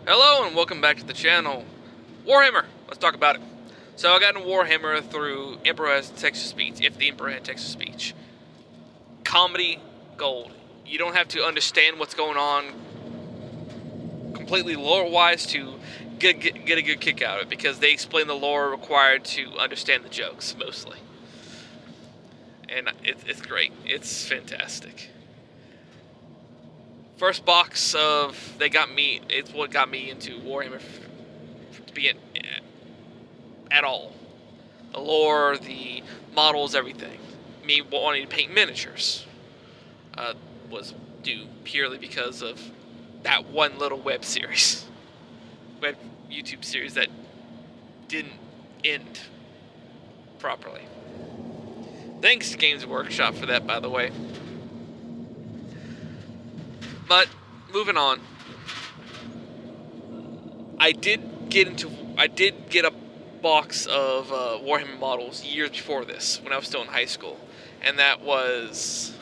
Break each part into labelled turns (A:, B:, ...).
A: Hello and welcome back to the channel. Warhammer, let's talk about it. So I got into Warhammer through Emperor Has Text to Speech, if the Emperor had text to speech. Comedy gold. You don't have to understand what's going on completely lore-wise to get a good kick out of it, because they explain the lore required to understand the jokes, mostly. And it's great. It's fantastic. First box of it's what got me into Warhammer to begin at all. The lore, the models, everything. Me wanting to paint miniatures was due purely because of that one little web YouTube series that didn't end properly. Thanks to Games Workshop for that, by the way. But moving on, I did get a box of Warhammer models years before this, when I was still in high school, and that was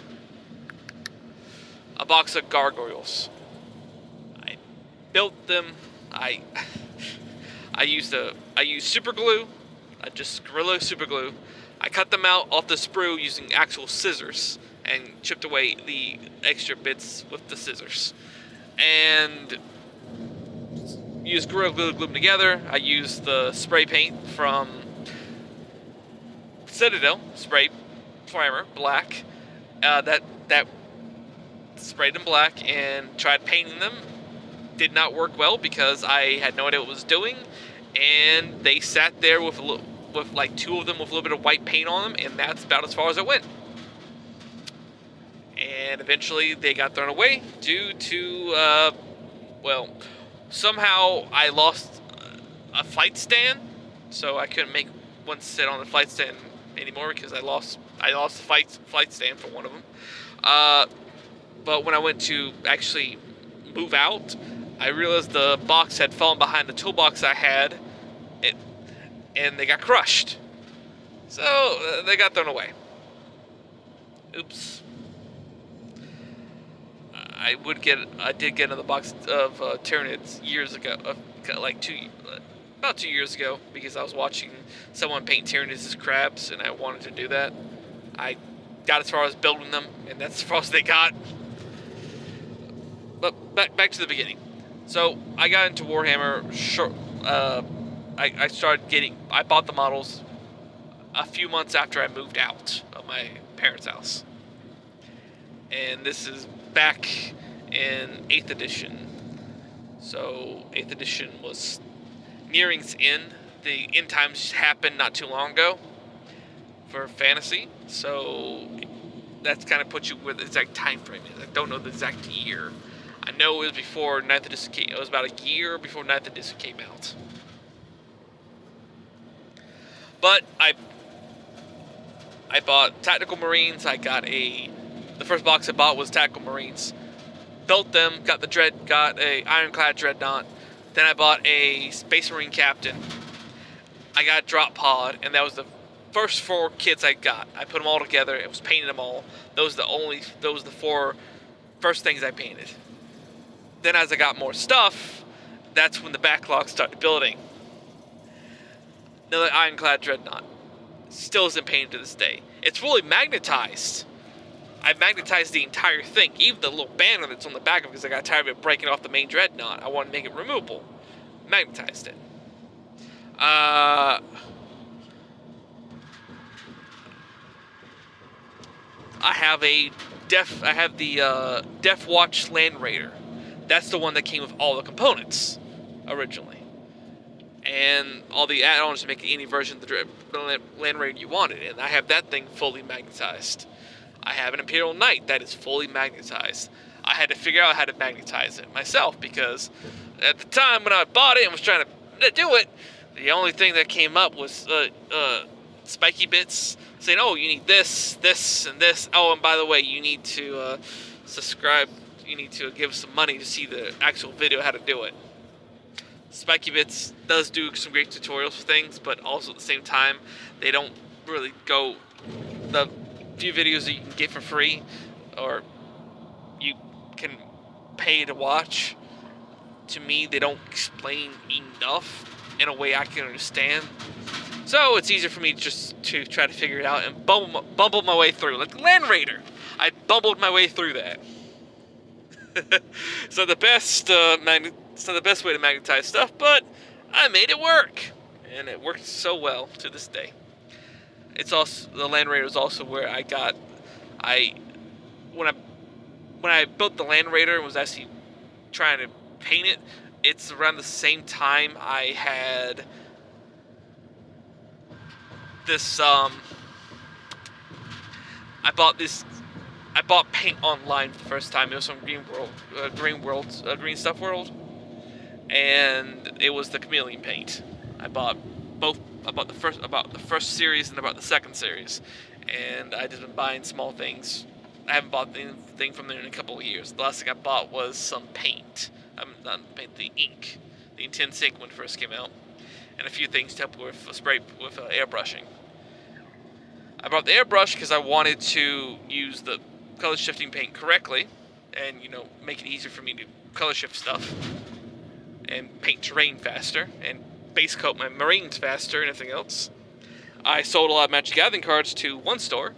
A: a box of gargoyles. I built them. I used super glue, just Gorilla super glue. I cut them out off the sprue using actual scissors and chipped away the extra bits with the scissors. And used Gorilla Glue to glue them together. I used the spray paint from Citadel, spray primer, black. That sprayed them black and tried painting them. Did not work well because I had no idea what I was doing, and they sat there with like two of them with a little bit of white paint on them, and that's about as far as I went. And eventually they got thrown away due to, well, somehow I lost a flight stand, so I couldn't make one sit on the flight stand anymore because I lost the flight stand for one of them. But when I went to actually move out, I realized the box had fallen behind the toolbox I had, and they got crushed. So they got thrown away. Oops. I did get another box of Tyranids years ago, about 2 years ago, because I was watching someone paint Tyranids as crabs, and I wanted to do that. I got as far as building them, and that's as far as they got. But back to the beginning. So I got into Warhammer. I bought the models a few months after I moved out of my parents' house, and this is back in 8th edition. So 8th edition was nearing its end. The end times happened not too long ago for fantasy, so that's kind of puts you where the exact time frame is. I don't know the exact year. I know it was before 9th edition came. It was about a year before 9th edition came out. But I bought Tactical Marines. The first box I bought was Tactical Marines. Built them, got a Ironclad Dreadnought. Then I bought a Space Marine Captain. I got a Drop Pod, and that was the first 4 kits I got. I put them all together. It was painted them all. Those were the 4 first things I painted. Then as I got more stuff, that's when the backlog started building. Another Ironclad Dreadnought. Still isn't painted to this day. It's fully magnetized. I magnetized the entire thing, even the little banner that's on the back of it, because I got tired of it breaking off the main Dreadnought. I wanted to make it removable. Magnetized it. I have the Death Watch Land Raider. That's the one that came with all the components originally, and all the add-ons to make any version of the Land Raider you wanted. And I have that thing fully magnetized. I have an Imperial Knight that is fully magnetized. I had to figure out how to magnetize it myself, because at the time when I bought it and was trying to do it, the only thing that came up was spiky bits saying, oh, you need this, this, and this. Oh, and by the way, you need to subscribe. You need to give some money to see the actual video how to do it. Spiky Bits does do some great tutorials for things, but also at the same time, they don't really go the few videos that you can get for free, or you can pay to watch, to me, they don't explain enough in a way I can understand. So it's easier for me just to try to figure it out and bumble my way through. Like Land Raider, I bumbled my way through that. So the best, it's not the best way to magnetize stuff, but I made it work, and it worked so well to this day. It's also, the Land Raider is also where when I built the Land Raider and was actually trying to paint it. It's around the same time I had this. I bought paint online for the first time. It was from Green Stuff World, and it was the chameleon paint. I bought both. I bought the first series and about the second series, and I just been buying small things. I haven't bought anything from there in a couple of years. The last thing I bought was some paint. Not paint, the ink, the intense ink when it first came out, and a few things to help with airbrushing. I bought the airbrush because I wanted to use the color shifting paint correctly, and make it easier for me to color shift stuff and paint terrain faster and base coat my marines faster and everything else. I sold a lot of Magic the Gathering cards to one store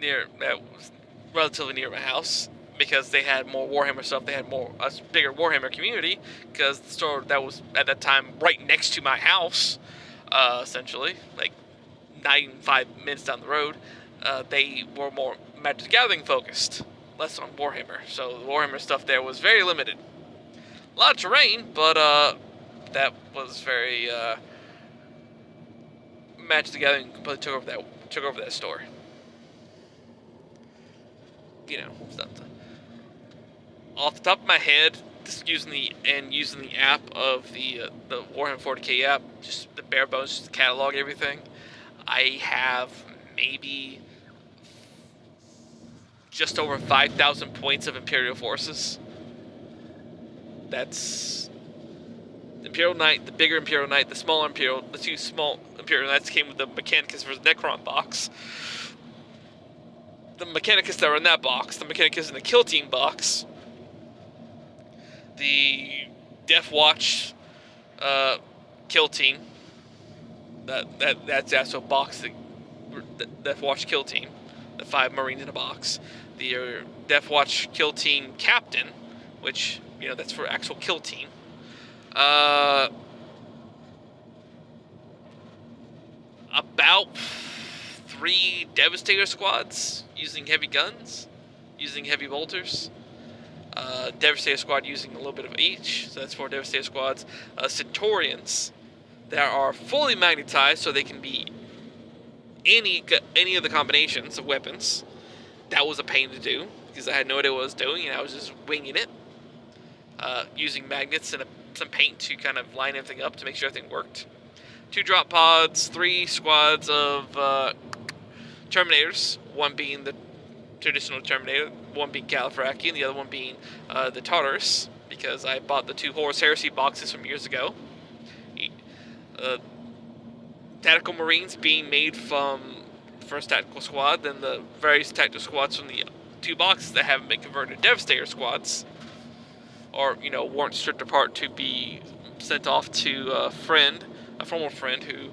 A: that was relatively near my house because they had more Warhammer stuff. They had a bigger Warhammer community because the store that was at that time right next to my house, essentially, like not even 5 minutes down the road, they were more Magic the Gathering focused, less on Warhammer. So the Warhammer stuff there was very limited. A lot of terrain, but that was very Magic the Gathering completely took over that store. Stuff. Off the top of my head, just using the app of the Warhammer 40k app, just the bare bones, just to catalog everything. I have maybe just over 5,000 points of Imperial forces. That's the Imperial Knight, the bigger Imperial Knight, the smaller Imperial, the two small Imperial Knights came with the Mechanicus vs. Necron box. The Mechanicus that were in that box, the Mechanicus in the Kill Team box, the Death Watch Kill Team, that's the actual box, the Death Watch Kill Team, the 5 Marines in a box, the Death Watch Kill Team Captain, which, that's for actual Kill Team, about 3 Devastator squads using heavy guns, using heavy bolters. Devastator squad using a little bit of each, so that's 4 Devastator squads. Centurions that are fully magnetized, so they can be any of the combinations of weapons. That was a pain to do because I had no idea what I was doing, and I was just winging it, using magnets and some paint to kind of line everything up to make sure everything worked. 2 drop pods, 3 squads of Terminators, one being the traditional Terminator, one being Gallifrey, and the other one being the Tartarus, because I bought the 2 Horus Heresy boxes from years ago. Tactical Marines being made from the first Tactical Squad, then the various Tactical Squads from the 2 boxes that haven't been converted to Devastator Squads, or, weren't stripped apart to be sent off to a former friend who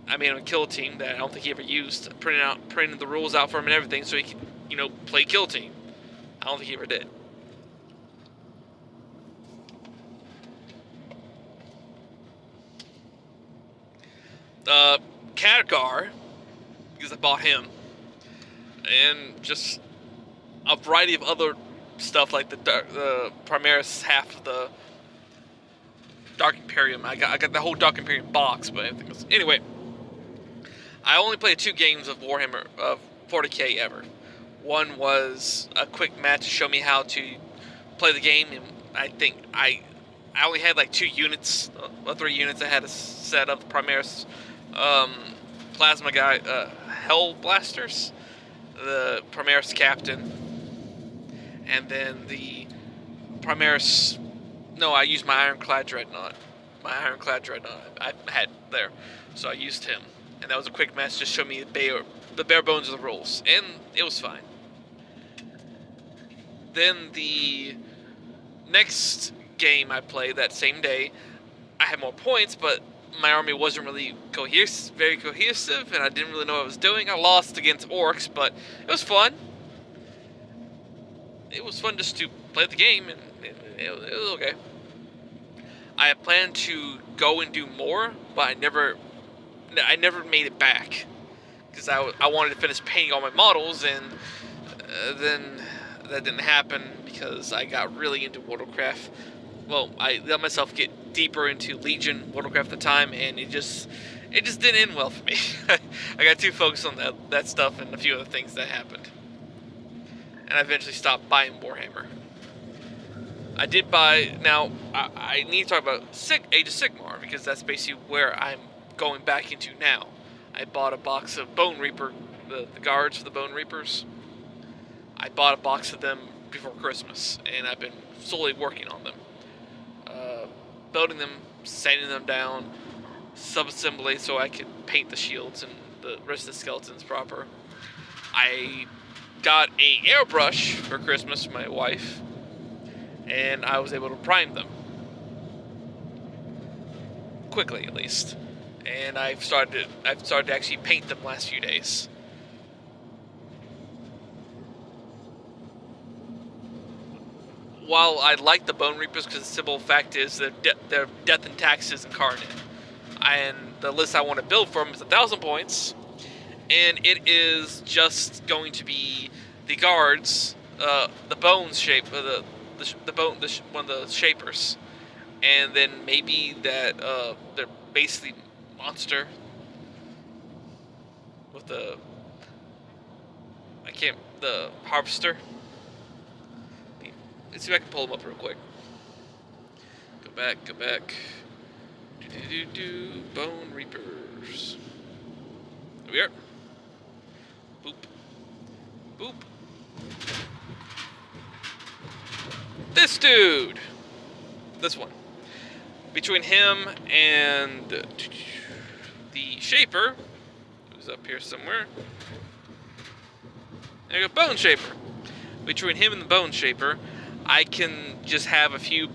A: I made him a Kill Team that I don't think he ever used. Printed the rules out for him and everything so he could, play Kill Team. I don't think he ever did. Khadgar, because I bought him, and just a variety of other stuff like the Primaris half of the Dark Imperium. I got the whole Dark Imperium box, but everything else. Anyway, I only played 2 games of Warhammer 40k ever. One was a quick match to show me how to play the game, and I think I only had like 2 units, or 3 units. I had a set of Primaris Plasma guy, Hell Blasters, the Primaris Captain, and then the Primaris. No, I used my Ironclad Dreadnought. I had there, so I used him. And that was a quick match, just showed me the bare bones of the rules, and it was fine. Then the next game I played that same day, I had more points, but my army wasn't really very cohesive, and I didn't really know what I was doing. I lost against orcs, but it was fun. It was fun just to play the game, and it was okay. I had planned to go and do more, but I never made it back because I wanted to finish painting all my models, and then that didn't happen because I got really into World of Warcraft. Well, I let myself get deeper into Legion World of Warcraft at the time, and it just didn't end well for me. I got too focused on that stuff and a few other things that happened, and I eventually stopped buying Warhammer. I did buy. Now I need to talk about Age of Sigmar, because that's basically where I'm going back into now. I bought a box of Bone Reaper, the guards for the Bone Reapers. I bought a box of them before Christmas, and I've been slowly working on them. Building them, sanding them down, sub-assembly so I could paint the shields and the rest of the skeletons proper. I got a airbrush for Christmas for my wife, and I was able to prime them. Quickly, at least. And I've started to actually paint them last few days. While I like the Bone Reapers, because the simple fact is they're death and taxes incarnate. And the list I want to build for them is 1,000 points. And it is just going to be the guards, the bones shape, one of the shapers. And then maybe that they're basically monster with the harvester. Let's see if I can pull them up real quick. Go back. Bone Reapers. There we are. Boop. This dude. This one. Between him and the Shaper, who's up here somewhere. There you go, Bone Shaper. Between him and the Bone Shaper, I can just have a few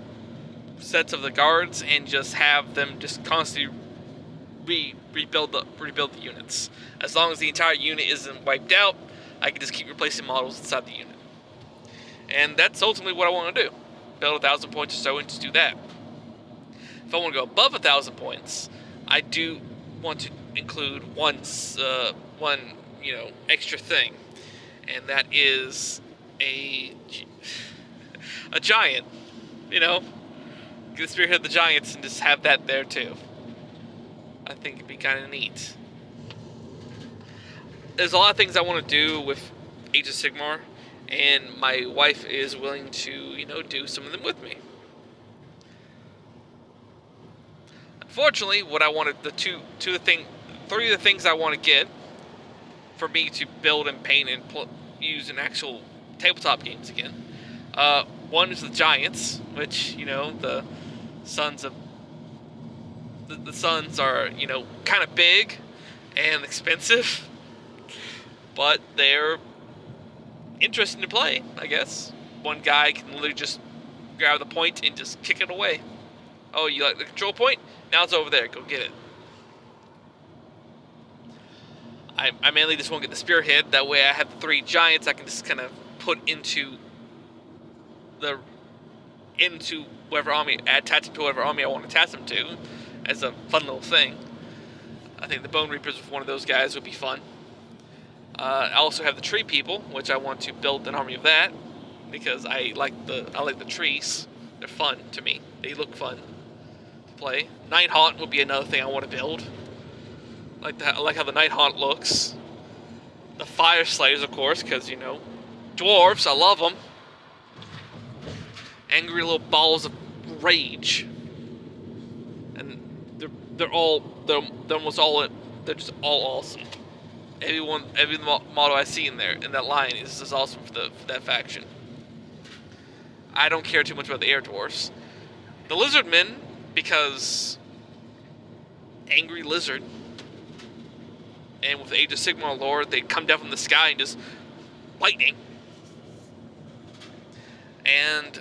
A: sets of the guards and just have them just constantly rebuild the units. As long as the entire unit isn't wiped out, I can just keep replacing models inside the unit. And that's ultimately what I want to do. Build 1,000 points or so and just do that. If I want to go above 1,000 points, I do want to include one extra thing, and that is a giant. Get the Spearhead of the Giants and just have that there too. I think it'd be kind of neat. There's a lot of things I want to do with Age of Sigmar, and my wife is willing to, do some of them with me. Unfortunately, what I wanted, three of the things I want to get for me to build and paint and use in actual tabletop games again. One is the Giants, which, the sons of the sons are, kind of big and expensive, but they're interesting to play, I guess. One guy can literally just grab the point and just kick it away. Oh, you like the control point? Now it's over there. Go get it. I mainly just want to get the Spearhead. That way I have the 3 giants I can just kind of put into whatever army, attach them to whatever army I want to attach them to as a fun little thing. I think the Bone Reapers with one of those guys would be fun. I also have the Tree People, which I want to build an army of that because I like the trees. They're fun to me. They look fun to play. Nighthaunt would be another thing I want to build. I like how the Nighthaunt looks. The Fire Slayers, of course, because dwarves. I love them. Angry little balls of rage, and they're almost all. They're just all awesome. Every model I see in that line is just awesome for that faction. I don't care too much about the air dwarfs. The lizardmen, because angry lizard, and with the Age of Sigmar lore, they come down from the sky and just lightning. And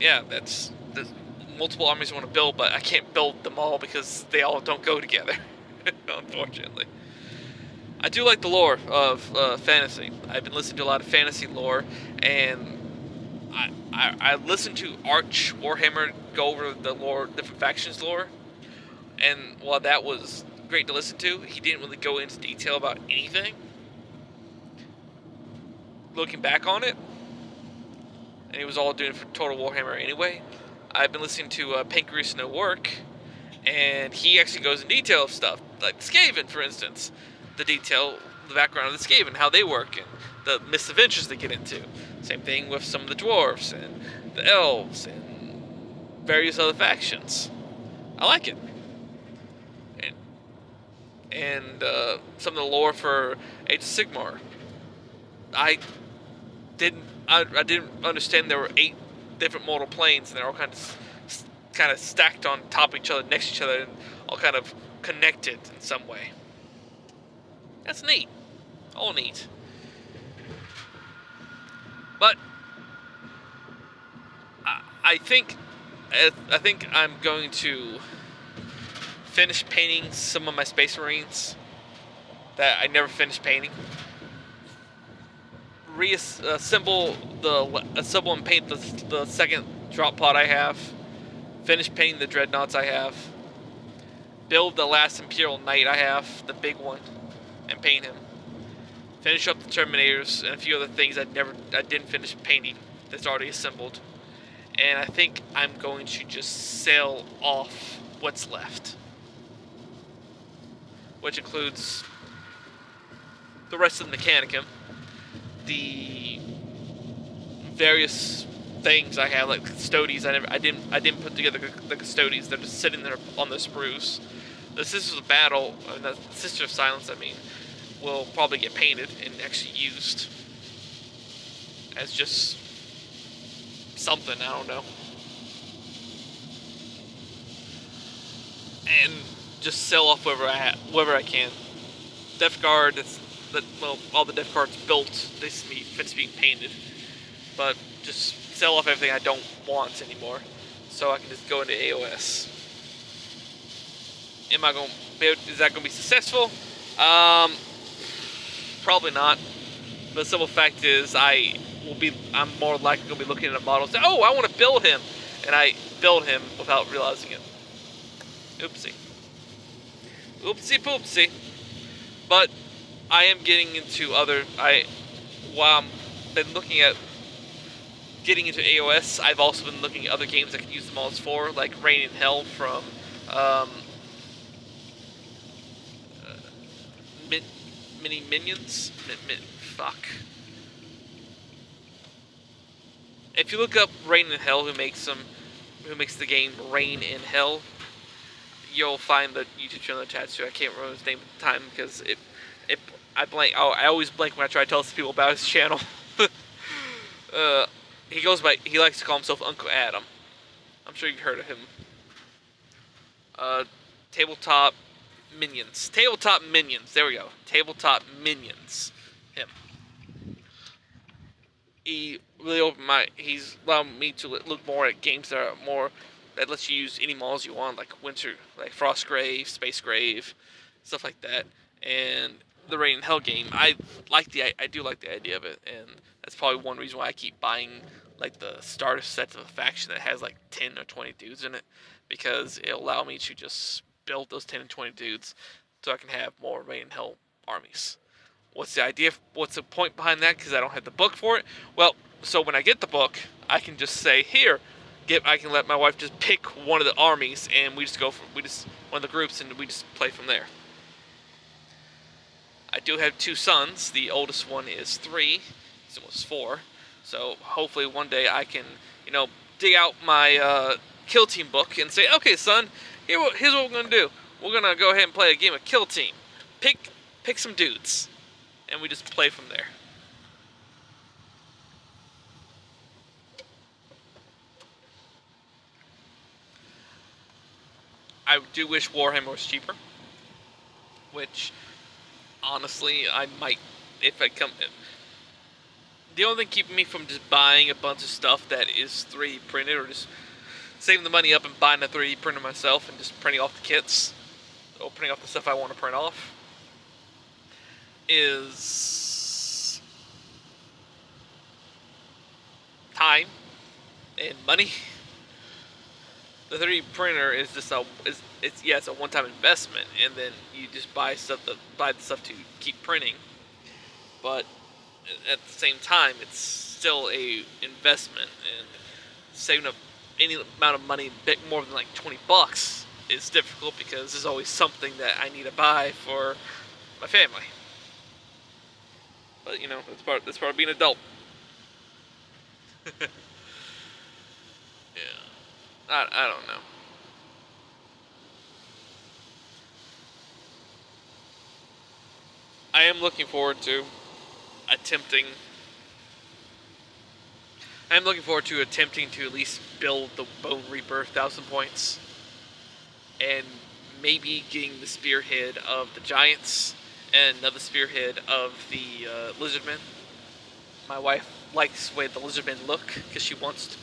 A: yeah, there's multiple armies I want to build, but I can't build them all because they all don't go together, unfortunately. I do like the lore of fantasy. I've been listening to a lot of fantasy lore, and I listened to Arch Warhammer go over the lore, different factions lore, and while that was great to listen to, he didn't really go into detail about anything. Looking back on it, and he was all doing for Total Warhammer anyway. I've been listening to Pancreas No Work, and he actually goes in detail of stuff, like the Skaven, for instance. The background of the Skaven, how they work, and the misadventures they get into. Same thing with some of the dwarves, and the elves, and various other factions. I like it. And some of the lore for Age of Sigmar. I didn't understand there were 8 different mortal planes, and they're all kind of stacked on top of each other, next to each other, and all kind of connected in some way. That's neat. All neat. But I think I'm going to finish painting some of my Space Marines that I never finished painting. Assemble and paint the second drop pod I have. Finish painting the dreadnoughts I have. Build the last Imperial Knight I have, the big one, and paint him. Finish up the Terminators and a few other things I didn't finish painting that's already assembled. And I think I'm going to just sell off what's left, which includes the rest of the Mechanicum, the various things I have, like Custodes. I didn't put together the Custodes. They're just sitting there on the sprues. The Sisters of Battle, the Sister of Silence, will probably get painted and actually used as just something, I don't know. And just sell off wherever I can. Death Guard, all the Death Guards built, they finish being painted. But just sell off everything I don't want anymore, so I can just go into AOS. Is that going to be successful? Probably not. But the simple fact is, I'm more likely going to be looking at a model and say, oh, I want to build him. And I build him without realizing it. Oopsie. Oopsie poopsie. But I am getting into while I've been looking at getting into AOS, I've also been looking at other games I can use the models for, like Reign in Hell from Mini Minions? Fuck. If you look up Reign in Hell, who makes the game Reign in Hell, you'll find the YouTube channel attached to it. I can't remember his name at the time because I blank. Oh, I always blank when I try to tell people about his channel. He likes to call himself Uncle Adam. I'm sure you've heard of him. Tabletop Minions. There we go. Tabletop Minions. Him. He's allowed me to look more at games that lets you use any models you want, like Frostgrave, Spacegrave, stuff like that. And the Reign in Hell game, I do like the idea of it, and that's probably one reason why I keep buying like the starter sets of a faction that has like 10 or 20 dudes in it, because it'll allow me to just build those 10 and 20 dudes so I can have more Reign in Hell armies. What's the idea? What's the point behind that? Because I don't have the book for it. Well, so when I get the book, I can just say, I can let my wife just pick one of the armies, and one of the groups, and we just play from there. I do have 2 sons. The oldest one is 3. He's almost 4. So hopefully one day I can, dig out my Kill Team book and say, okay, son, here's what we're gonna do. We're gonna go ahead and play a game of Kill Team. Pick some dudes, and we just play from there. I do wish Warhammer was cheaper, which honestly I might, if I come. The only thing keeping me from just buying a bunch of stuff that is 3D printed, or just saving the money up and buying a 3D printer myself and just printing off the kits, or printing off the stuff I want to print off, is time and money. The 3D printer is just it's a one-time investment, and then you just buy the stuff to keep printing. But at the same time, it's still a investment, and saving up any amount of money, bit more than like $20, is difficult because there's always something that I need to buy for my family. But that's part of being an adult. Yeah, I don't know. I am looking forward to attempting. I'm looking forward to attempting to at least build the Bone Reaper 1,000 points, and maybe getting the spearhead of the Giants and another spearhead of the Lizardmen. My wife likes the way the Lizardmen look because she wants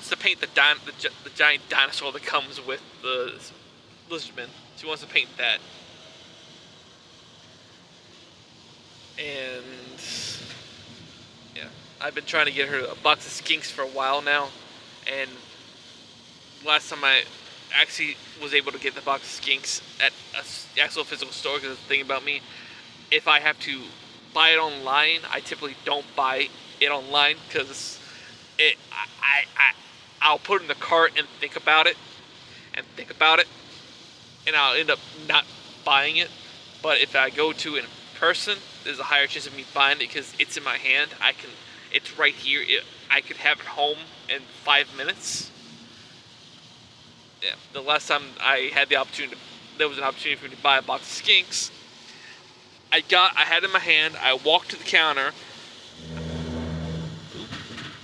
A: to paint the giant dinosaur that comes with the Lizardmen. She wants to paint that, and yeah, I've been trying to get her a box of skinks for a while now, and last time I actually was able to get the box of skinks at the actual physical store, because the thing about me, if I have to buy it online, I typically don't buy it online because I'll put it in the cart and think about it, and I'll end up not buying it. But if I go to it in person, there's a higher chance of me buying it because it's in my hand. It's right here. I could have it home in 5 minutes. Yeah, the last time I had the opportunity, there was an opportunity for me to buy a box of skinks. I had it in my hand. I walked to the counter.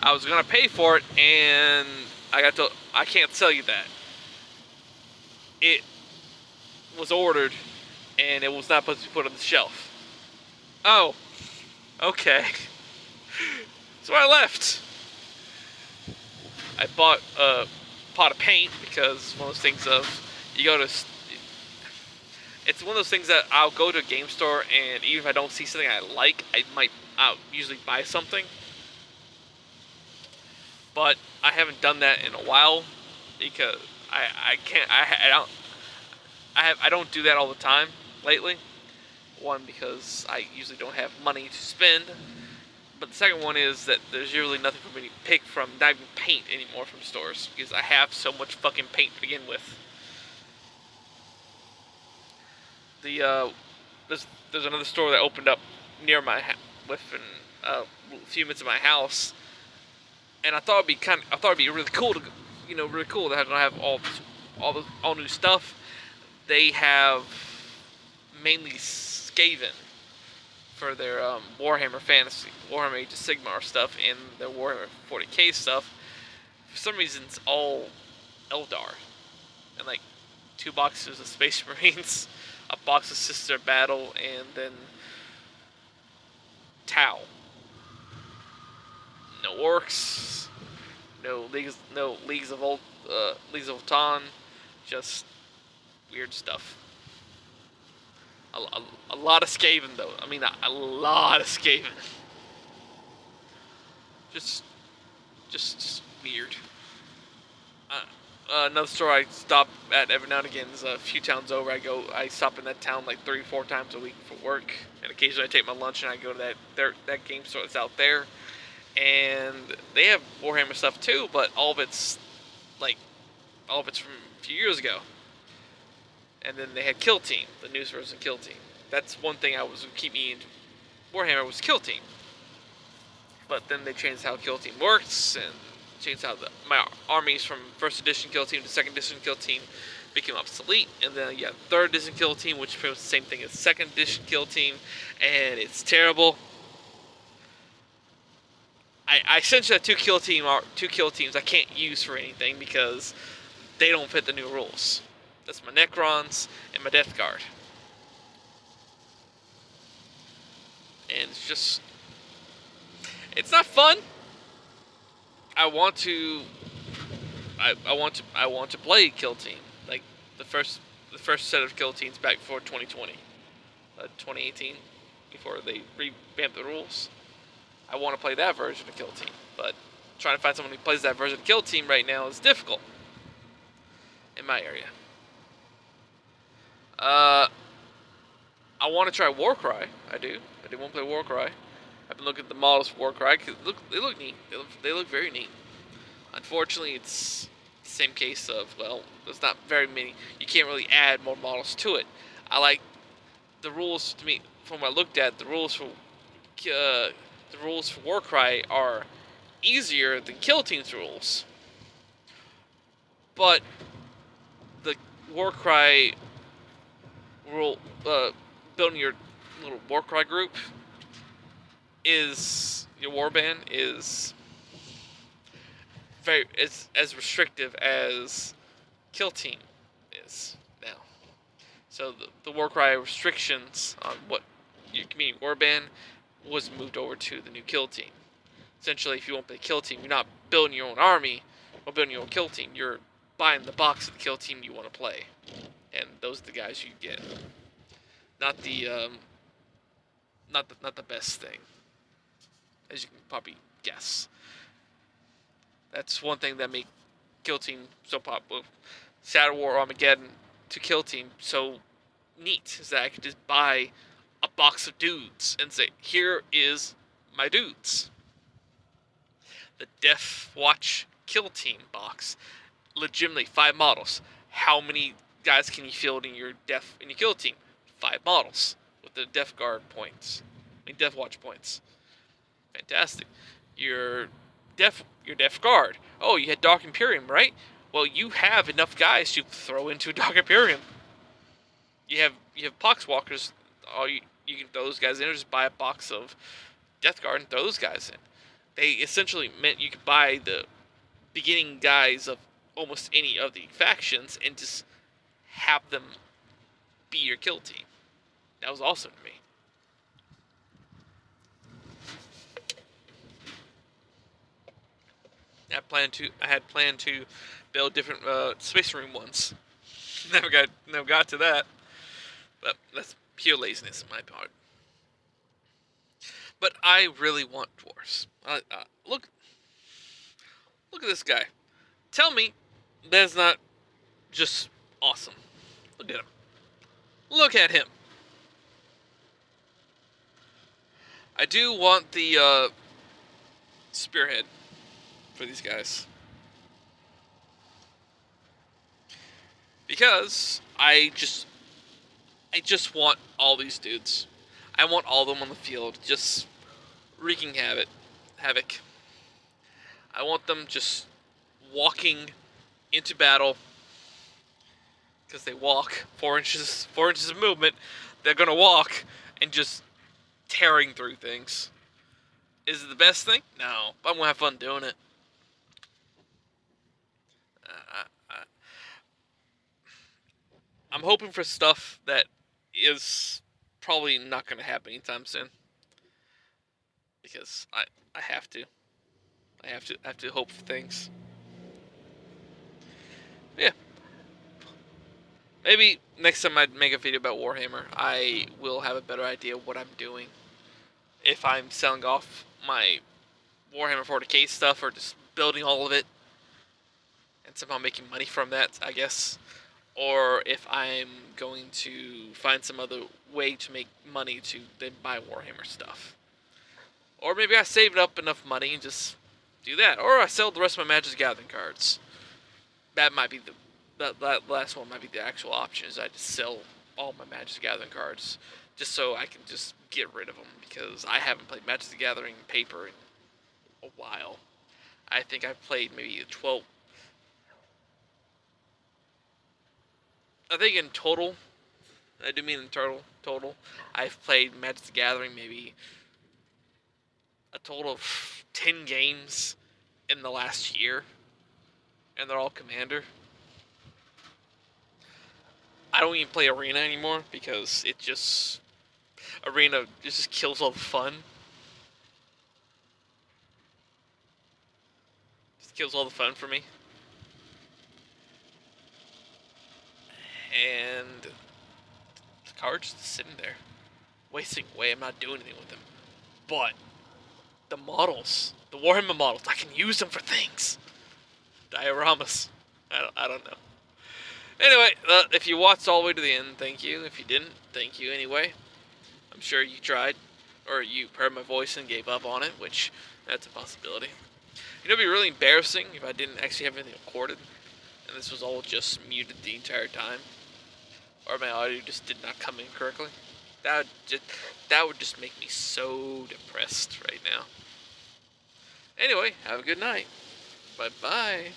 A: I was gonna pay for it, and I got told I can't sell you that. It was ordered, and it was not supposed to be put on the shelf. Oh, okay. So I left. I bought a pot of paint because it's one of those things it's one of those things that I'll go to a game store, and even if I don't see something I like, I'll usually buy something. But I haven't done that in a while because I don't do that all the time lately. One, because I usually don't have money to spend. But the second one is that there's usually nothing for me to pick from, not even paint anymore from stores, because I have so much fucking paint to begin with. There's another store that opened up near within a few minutes of my house, and I thought it'd be really cool to, really cool to have all new stuff. They have mainly Skaven for their Warhammer Age of Sigmar stuff, and their Warhammer 40k stuff. For some reason, it's all Eldar, and like 2 boxes of Space Marines, a box of Sister Battle, and then Tau. No orcs, no leagues of Ultan, just weird stuff. A lot of Skaven, though. I mean, a lot of Skaven. Just weird. Another store I stop at every now and again is a few towns over. I stop in that town like 3-4 times a week for work, and occasionally I take my lunch and I go to that game store that's out there. And they have Warhammer stuff too, but all of it's from a few years ago. And then they had Kill Team, the newest version of Kill Team. That's one thing I was keep me into Warhammer was Kill Team. But then they changed how Kill Team works, and changed how my armies from first edition Kill Team to second edition Kill Team became obsolete. And then you have third edition Kill Team, which is pretty much the same thing as second edition Kill Team, and it's terrible. I essentially have two kill teams I can't use for anything because they don't fit the new rules. That's my Necrons and my Death Guard. And It's not fun. I want to. I want to play Kill Team, like the first set of Kill Teams back before 2020, 2018, before they revamped the rules. I want to play that version of Kill Team, but trying to find someone who plays that version of Kill Team right now is difficult in my area. I want to try Warcry. I do want to play Warcry. I've been looking at the models for Warcry. They look neat. They look very neat. Unfortunately, it's the same case of, well, there's not very many. You can't really add more models to it. I like the rules to me. From what I looked at, the rules for Warcry are easier than Kill Team's rules. But the Warcry rule, building your little Warcry group is, your warband is very, it's as restrictive as Kill Team is now. So the Warcry restrictions on what your community warband was moved over to the new Kill Team. Essentially, if you want to play Kill Team, you're not building your own army or building your own Kill Team. You're buying the box of the Kill Team you want to play, and those are the guys you get. Not the not the best thing, as you can probably guess. That's one thing that made Kill Team so popular. Shadow War Armageddon to Kill Team so neat is that I could just buy a box of dudes and say, here is my dudes. The Death Watch Kill Team box, legitimately 5 models. How many guys can you field in your Kill Team? 5 models with the Death Guard points. Death Watch points. Fantastic. Your Death Guard. Oh, you had Dark Imperium, right? Well, you have enough guys to throw into Dark Imperium. You have Poxwalkers. You can throw those guys in, or just buy a box of Death Guard and throw those guys in. They essentially meant you could buy the beginning guys of almost any of the factions and just have them be your Kill Team. That was awesome to me. I had planned to build different Space Marine ones. Never got to that. But that's pure laziness on my part. But I really want dwarves. Look at this guy. Tell me that's not just awesome. Look at him. Look at him. I do want the spearhead for these guys, because I just want all these dudes. I want all of them on the field, just wreaking havoc. I want them just walking into battle, because they walk 4 inches of movement. They're gonna walk and just tearing through things. Is it the best thing? No, but I'm gonna have fun doing it. I'm hoping for stuff that is probably not going to happen anytime soon, because I have to. I have to hope for things. Yeah. Maybe next time I make a video about Warhammer, I will have a better idea of what I'm doing. If I'm selling off my Warhammer 40k stuff, or just building all of it and somehow making money from that, I guess. Or if I'm going to find some other way to make money to then buy Warhammer stuff. Or maybe I saved up enough money and just do that. Or I sell the rest of my Magic the Gathering cards. That might be that last one might be the actual option, is I just sell all my Magic the Gathering cards, just so I can just get rid of them, because I haven't played Magic the Gathering paper in a while. I think I've played maybe 12. I think in total, I do mean in total, I've played Magic the Gathering maybe a total of 10 games in the last year, and they're all Commander. I don't even play Arena anymore, because Arena just kills all the fun. kills all the fun for me. And the card's just sitting there, wasting away. I'm not doing anything with them. But the models, the Warhammer models, I can use them for things. Dioramas. I don't know. Anyway, if you watched all the way to the end, thank you. If you didn't, thank you anyway. I'm sure you tried, or you heard my voice and gave up on it, which that's a possibility. You know, it'd be really embarrassing if I didn't actually have anything recorded, and this was all just muted the entire time, or my audio just did not come in correctly. That would just make me so depressed right now. Anyway, have a good night. Bye-bye.